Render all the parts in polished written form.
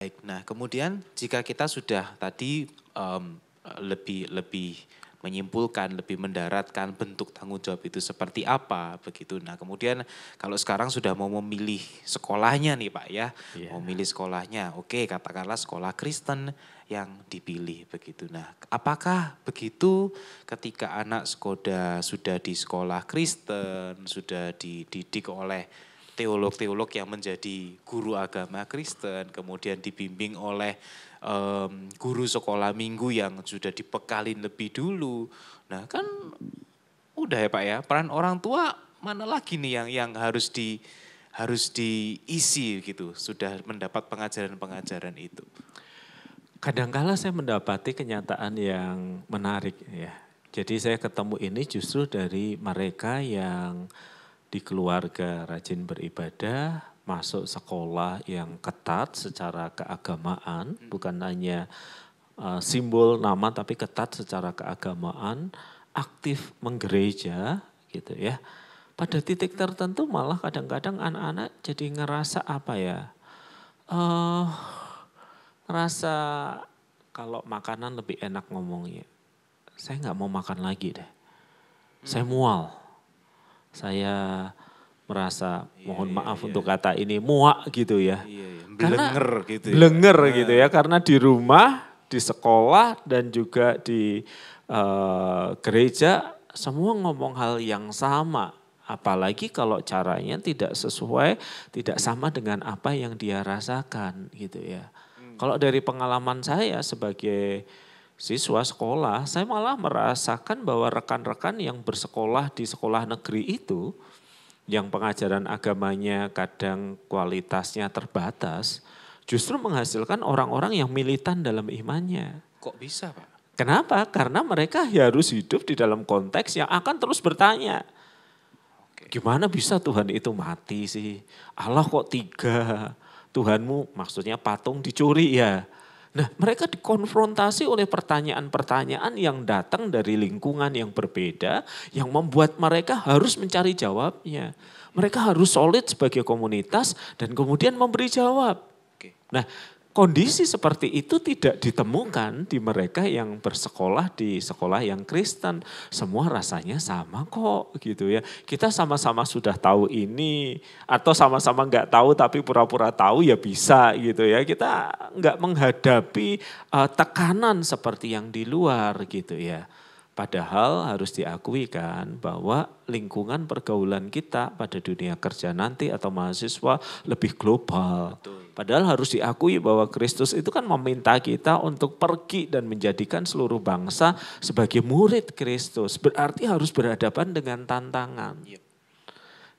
Baik, nah kemudian jika kita sudah tadi lebih menyimpulkan, lebih mendaratkan bentuk tanggung jawab itu seperti apa begitu. Nah kemudian kalau sekarang sudah mau memilih sekolahnya nih Pak ya, mau Iya. milih sekolahnya, oke katakanlah sekolah Kristen yang dipilih begitu. Nah apakah begitu ketika anak sudah di sekolah Kristen, sudah dididik oleh teolog-teolog yang menjadi guru agama Kristen, kemudian dibimbing oleh guru sekolah minggu yang sudah dibekalin lebih dulu. Nah kan udah ya Pak ya, peran orang tua mana lagi nih yang harus diisi gitu, sudah mendapat pengajaran-pengajaran itu. Kadangkala saya mendapati kenyataan yang menarik ya. Jadi saya ketemu ini justru dari mereka yang di keluarga rajin beribadah, masuk sekolah yang ketat secara keagamaan, bukan hanya simbol nama tapi ketat secara keagamaan, aktif menggereja gitu ya. Pada titik tertentu malah kadang-kadang anak-anak jadi ngerasa apa ya, eh ngerasa kalau makanan lebih enak ngomongnya. Saya nggak mau makan lagi deh. Saya mual. Saya merasa Iya, mohon iya, maaf iya. untuk kata ini muak gitu ya. Iya, iya. Karena Blenger gitu ya Pak. blenger gitu Nah, ya. Karena di rumah, di sekolah dan juga di gereja semua ngomong hal yang sama. Apalagi kalau caranya tidak sesuai, tidak sama dengan apa yang dia rasakan gitu ya. Kalau dari pengalaman saya sebagai siswa sekolah, saya malah merasakan bahwa rekan-rekan yang bersekolah di sekolah negeri itu, yang pengajaran agamanya kadang kualitasnya terbatas, justru menghasilkan orang-orang yang militan dalam imannya. kok bisa Pak? Kenapa? Karena mereka harus hidup di dalam konteks yang akan terus bertanya, Oke. gimana bisa Tuhan itu mati sih? Allah kok tiga? Tuhanmu maksudnya patung dicuri ya? Nah mereka dikonfrontasi oleh pertanyaan-pertanyaan yang datang dari lingkungan yang berbeda, yang membuat mereka harus mencari jawabnya. Mereka harus solid sebagai komunitas dan kemudian memberi jawab. Oke. Nah, kondisi seperti itu tidak ditemukan di mereka yang bersekolah di sekolah yang Kristen. Semua rasanya sama kok gitu ya. Kita sama-sama sudah tahu ini atau sama-sama nggak tahu tapi pura-pura tahu ya bisa gitu ya. Kita nggak menghadapi tekanan seperti yang di luar gitu ya. Padahal harus diakui kan bahwa lingkungan pergaulan kita pada dunia kerja nanti atau mahasiswa lebih global. Betul. Padahal harus diakui bahwa Kristus itu kan meminta kita untuk pergi dan menjadikan seluruh bangsa sebagai murid Kristus. Berarti harus berhadapan dengan tantangan. Iya.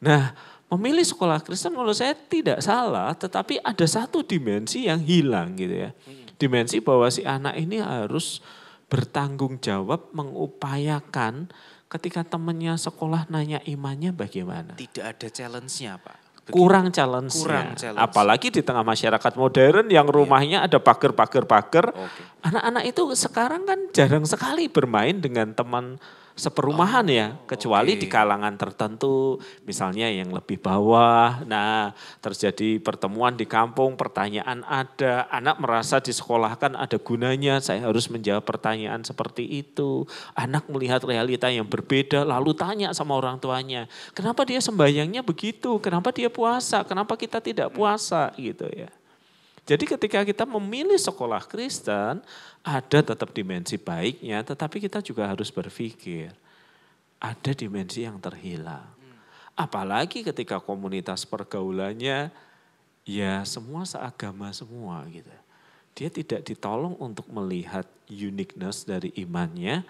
Nah, memilih sekolah Kristen menurut saya tidak salah, tetapi ada satu dimensi yang hilang gitu ya. Dimensi bahwa si anak ini harus bertanggung jawab mengupayakan ketika temannya sekolah nanya imannya bagaimana. Tidak ada challenge-nya Pak. Begitu. Kurang Kurang challenge-nya. challenge. Apalagi di tengah masyarakat modern yang rumahnya ada pagar-pagar-pagar. Oke. Anak-anak itu sekarang kan jarang sekali bermain dengan teman seperumahan ya. Kecuali oke. di kalangan tertentu, misalnya yang lebih bawah. Nah terjadi pertemuan di kampung, pertanyaan ada. Anak merasa disekolahkan ada gunanya, saya harus menjawab pertanyaan seperti itu. Anak melihat realita yang berbeda lalu tanya sama orang tuanya. Kenapa dia sembahyangnya begitu? Kenapa dia puasa? Kenapa kita tidak puasa? Gitu ya. Jadi ketika kita memilih sekolah Kristen, ada tetap dimensi baiknya, tetapi kita juga harus berpikir, ada dimensi yang terhilang. Apalagi ketika komunitas pergaulannya, ya semua seagama semua gitu. Dia tidak ditolong untuk melihat uniqueness dari imannya,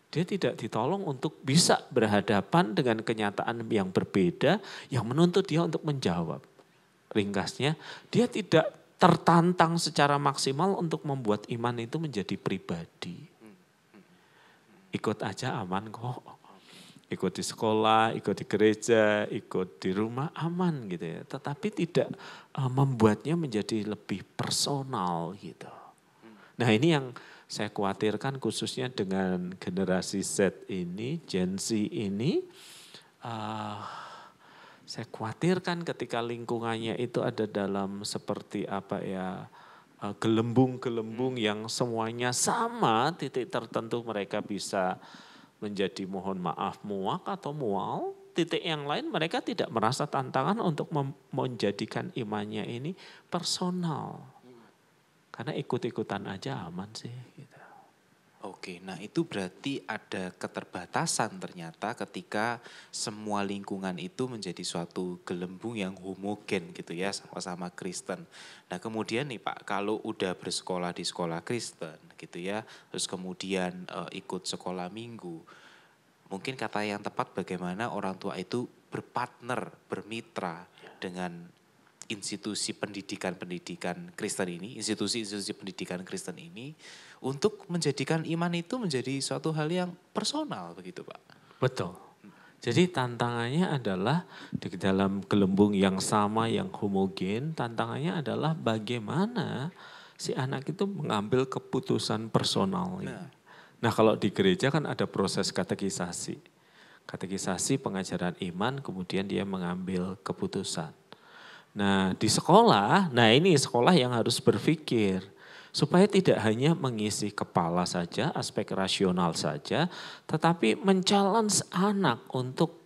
dia tidak ditolong untuk bisa berhadapan dengan kenyataan yang berbeda, yang menuntut dia untuk menjawab. Ringkasnya, dia tidak tertantang secara maksimal untuk membuat iman itu menjadi pribadi. Ikut aja aman kok. Ikut di sekolah, ikut di gereja, ikut di rumah aman gitu ya. Tetapi tidak membuatnya menjadi lebih personal gitu. Nah ini yang saya khawatirkan khususnya dengan generasi Z ini, Gen Z ini. Saya khawatirkan ketika lingkungannya itu ada dalam seperti apa ya, gelembung-gelembung yang semuanya sama, titik tertentu mereka bisa menjadi mohon maaf muak atau mual, titik yang lain mereka tidak merasa tantangan untuk menjadikan imannya ini personal. Karena ikut-ikutan aja aman sih. Gitu. Oke, nah itu berarti ada keterbatasan ternyata ketika semua lingkungan itu menjadi suatu gelembung yang homogen gitu ya, sama-sama Kristen. Nah kemudian nih Pak, kalau udah bersekolah di sekolah Kristen gitu ya, terus kemudian ikut sekolah minggu, mungkin kata yang tepat bagaimana orang tua itu berpartner, bermitra dengan institusi pendidikan-pendidikan Kristen ini, institusi-institusi pendidikan Kristen ini untuk menjadikan iman itu menjadi suatu hal yang personal begitu Pak. Betul. Jadi tantangannya adalah di dalam gelembung yang sama, yang homogen, tantangannya adalah bagaimana si anak itu mengambil keputusan personal. Nah kalau di gereja kan ada proses katekisasi. Katekisasi pengajaran iman, kemudian dia mengambil keputusan. Nah di sekolah, nah ini sekolah yang harus berpikir. Supaya tidak hanya mengisi kepala saja, aspek rasional saja, tetapi men-challenge anak untuk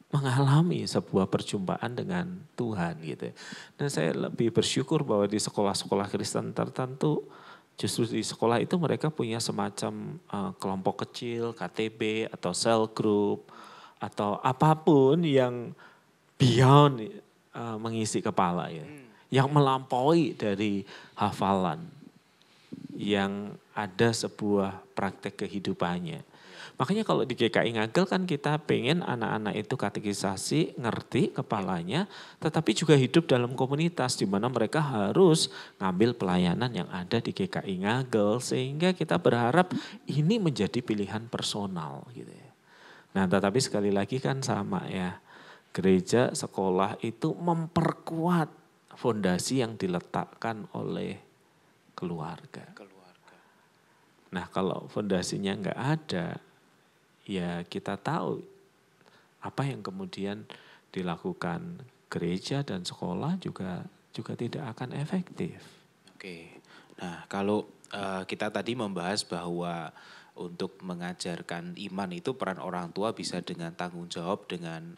mengalami sebuah perjumpaan dengan Tuhan gitu. Dan saya lebih bersyukur bahwa di sekolah-sekolah Kristen tertentu, justru di sekolah itu mereka punya semacam kelompok kecil, KTB atau cell group, atau apapun yang beyond mengisi kepala ya. Yang melampaui dari hafalan, yang ada sebuah praktek kehidupannya. Makanya kalau di GKI Ngagel kan kita pengen anak-anak itu katekisasi, ngerti kepalanya, tetapi juga hidup dalam komunitas di mana mereka harus ngambil pelayanan yang ada di GKI Ngagel, sehingga kita berharap ini menjadi pilihan personal gitu ya. Nah tetapi sekali lagi kan sama ya, gereja, sekolah itu memperkuat fondasi yang diletakkan oleh keluarga. Nah kalau fondasinya enggak ada, ya kita tahu apa yang kemudian dilakukan gereja dan sekolah juga tidak akan efektif. Oke, nah kalau kita tadi membahas bahwa untuk mengajarkan iman itu peran orang tua bisa dengan tanggung jawab, dengan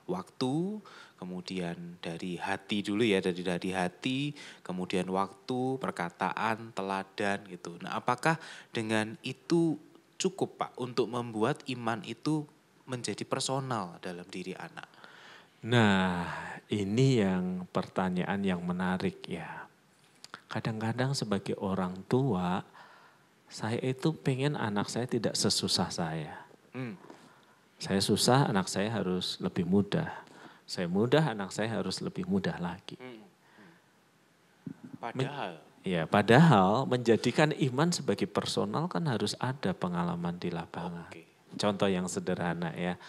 waktu, kemudian dari hati dulu ya, dari hati, kemudian waktu, perkataan, teladan gitu. Nah apakah dengan itu cukup Pak untuk membuat iman itu menjadi personal dalam diri anak? Nah ini yang pertanyaan yang menarik ya. Kadang-kadang sebagai orang tua, saya itu pengen anak saya tidak sesusah saya. Saya susah, anak saya harus lebih mudah. Saya mudah, anak saya harus lebih mudah lagi. Padahal menjadikan iman sebagai personal kan harus ada pengalaman di lapangan. Contoh yang sederhana ya.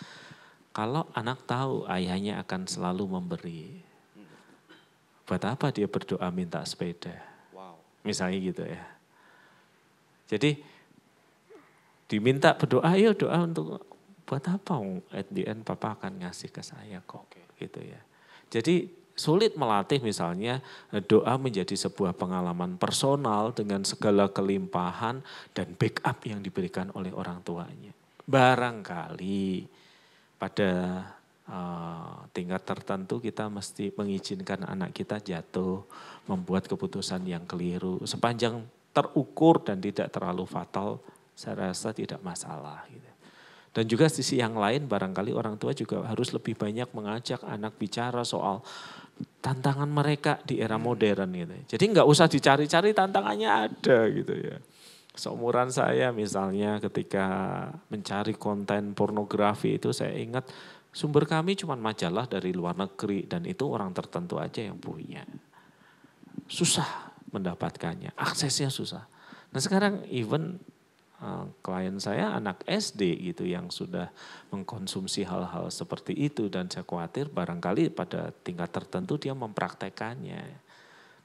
Kalau anak tahu ayahnya akan selalu memberi, buat apa dia berdoa minta sepeda? Misalnya gitu ya. Jadi diminta berdoa, ayo doa untuk buat apa? At the end papa akan ngasih ke saya kok. Gitu ya. Jadi sulit melatih misalnya doa menjadi sebuah pengalaman personal dengan segala kelimpahan dan backup yang diberikan oleh orang tuanya. Barangkali pada tingkat tertentu kita mesti mengizinkan anak kita jatuh, membuat keputusan yang keliru. Sepanjang terukur dan tidak terlalu fatal, saya rasa tidak masalah. Gitu. Dan juga sisi yang lain barangkali orang tua juga harus lebih banyak mengajak anak bicara soal tantangan mereka di era modern gitu. Jadi nggak usah dicari-cari, tantangannya ada gitu ya. Seumuran saya misalnya ketika mencari konten pornografi itu saya ingat sumber kami cuma majalah dari luar negeri dan itu orang tertentu aja yang punya. Susah mendapatkannya, aksesnya susah. Nah sekarang even klien saya anak SD gitu yang sudah mengkonsumsi hal-hal seperti itu dan saya khawatir barangkali pada tingkat tertentu dia mempraktekannya.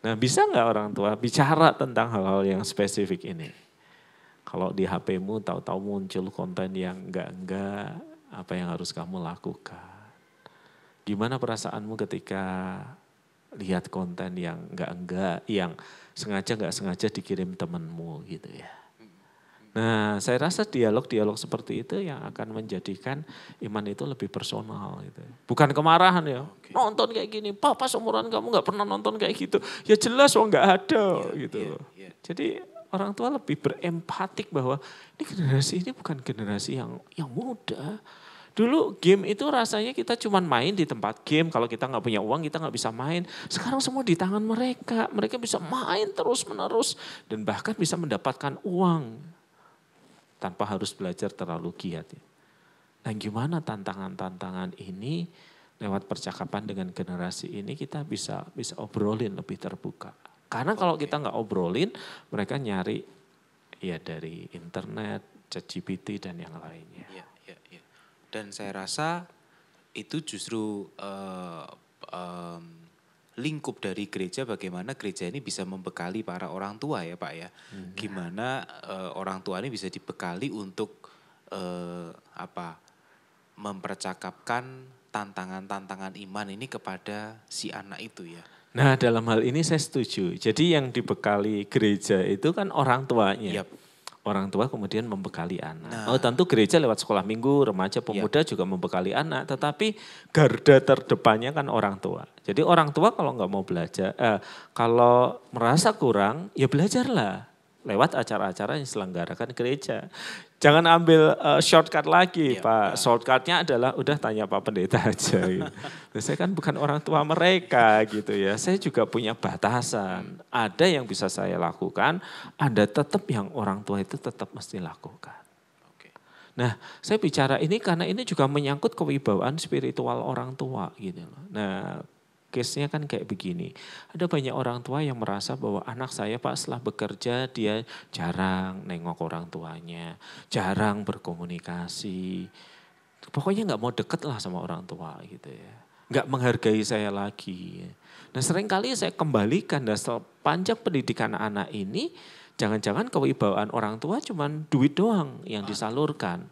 Nah bisa nggak orang tua bicara tentang hal-hal yang spesifik ini? Kalau di HP-mu tahu-tahu muncul konten yang enggak, apa yang harus kamu lakukan? Gimana perasaanmu ketika lihat konten yang enggak, yang sengaja nggak sengaja dikirim temanmu gitu ya. Nah, saya rasa dialog-dialog seperti itu yang akan menjadikan iman itu lebih personal gitu. Bukan kemarahan ya. Nonton kayak gini, papa seumuran kamu nggak pernah nonton kayak gitu. Ya jelas nggak ada gitu. Jadi orang tua lebih berempatik bahwa ini generasi ini bukan generasi yang muda. Dulu game itu rasanya kita cuma main di tempat game. Kalau kita nggak punya uang kita nggak bisa main. Sekarang semua di tangan mereka. Mereka bisa main terus menerus dan bahkan bisa mendapatkan uang tanpa harus belajar terlalu giat. Nah, gimana tantangan-tantangan ini lewat percakapan dengan generasi ini kita bisa obrolin lebih terbuka. Karena kalau kita nggak obrolin, mereka nyari ya dari internet, ChatGPT dan yang lainnya. Ya. Dan saya rasa itu justru lingkup dari gereja, bagaimana gereja ini bisa membekali para orang tua ya Pak ya. Gimana orang tua ini bisa dibekali untuk mempercakapkan tantangan-tantangan iman ini kepada si anak itu ya. Nah, dalam hal ini saya setuju. Jadi yang dibekali gereja itu kan orang tuanya. Orang tua kemudian membekali anak. Tentu gereja lewat sekolah minggu, remaja, pemuda juga membekali anak. Tetapi garda terdepannya kan orang tua. Jadi orang tua kalau nggak mau belajar, kalau merasa kurang, ya belajarlah. Lewat acara-acara yang diselenggarakan gereja. Jangan ambil shortcut lagi Pak. Shortcutnya adalah udah tanya Pak Pendeta aja. Gitu. Saya kan bukan orang tua mereka gitu ya. Saya juga punya batasan. Ada yang bisa saya lakukan, ada tetap yang orang tua itu tetap mesti lakukan. Nah, saya bicara ini karena ini juga menyangkut kewibawaan spiritual orang tua gitu loh. Nah, case-nya kan kayak begini. Ada banyak orang tua yang merasa bahwa anak saya Pak setelah bekerja dia jarang nengok orang tuanya. Jarang berkomunikasi. Pokoknya nggak mau deket lah sama orang tua gitu ya. Nggak menghargai saya lagi. Nah seringkali saya kembalikan dan sepanjang pendidikan anak ini jangan-jangan kewibawaan orang tua cuman duit doang yang disalurkan.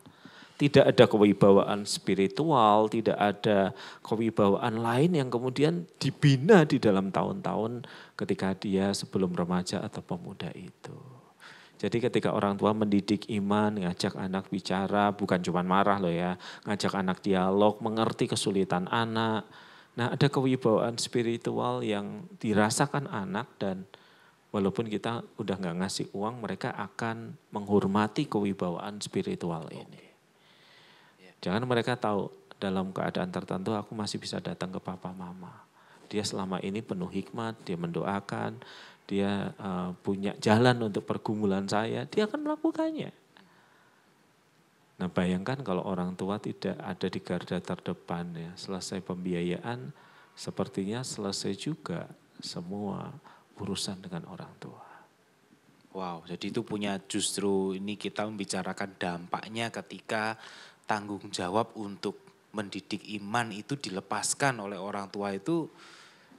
Tidak ada kewibawaan spiritual, tidak ada kewibawaan lain yang kemudian dibina di dalam tahun-tahun ketika dia sebelum remaja atau pemuda itu. Jadi ketika orang tua mendidik iman, ngajak anak bicara, bukan cuma marah loh ya, ngajak anak dialog, mengerti kesulitan anak. Nah ada kewibawaan spiritual yang dirasakan anak dan walaupun kita udah gak ngasih uang, mereka akan menghormati kewibawaan spiritual ini. Jangan mereka tahu dalam keadaan tertentu aku masih bisa datang ke papa mama. Dia selama ini penuh hikmat, dia mendoakan, dia punya jalan untuk pergumulan saya, dia akan melakukannya. Nah bayangkan kalau orang tua tidak ada di garda terdepan ya, selesai pembiayaan sepertinya selesai juga semua urusan dengan orang tua. Wow, jadi itu punya justru ini kita membicarakan dampaknya ketika tanggung jawab untuk mendidik iman itu dilepaskan oleh orang tua itu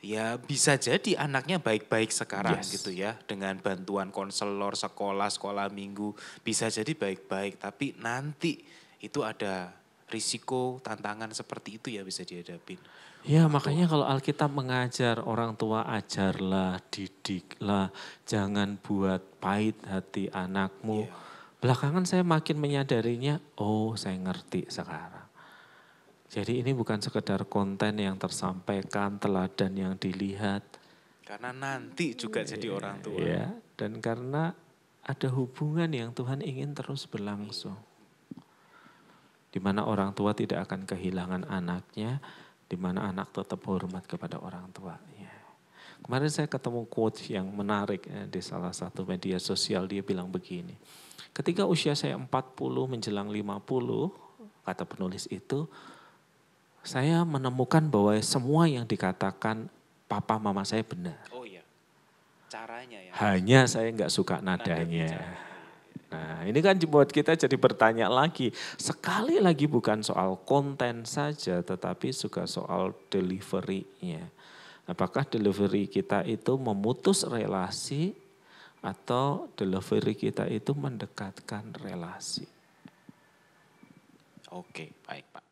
ya bisa jadi anaknya baik-baik sekarang gitu ya. Dengan bantuan konselor sekolah minggu bisa jadi baik-baik. Tapi nanti itu ada risiko tantangan seperti itu ya bisa dihadapin. Ya makanya kalau Alkitab mengajar orang tua ajarlah, didiklah, jangan buat pahit hati anakmu. Belakangan saya makin menyadarinya, oh saya ngerti sekarang. Jadi ini bukan sekedar konten yang tersampaikan, teladan yang dilihat. Karena nanti juga jadi orang tua. Ya, dan karena ada hubungan yang Tuhan ingin terus berlangsung. Di mana orang tua tidak akan kehilangan anaknya, di mana anak tetap hormat kepada orang tuanya. Kemarin saya ketemu quote yang menarik di salah satu media sosial, dia bilang begini. Ketika usia saya 40 menjelang 50, kata penulis itu, saya menemukan bahwa semua yang dikatakan papa mama saya benar. Oh iya, caranya ya. Hanya saya nggak suka nadanya. Nah ini kan buat kita jadi bertanya lagi. Sekali lagi bukan soal konten saja, tetapi juga soal delivery-nya. Apakah delivery kita itu memutus relasi atau delivery kita itu mendekatkan relasi? Oke, baik Pak.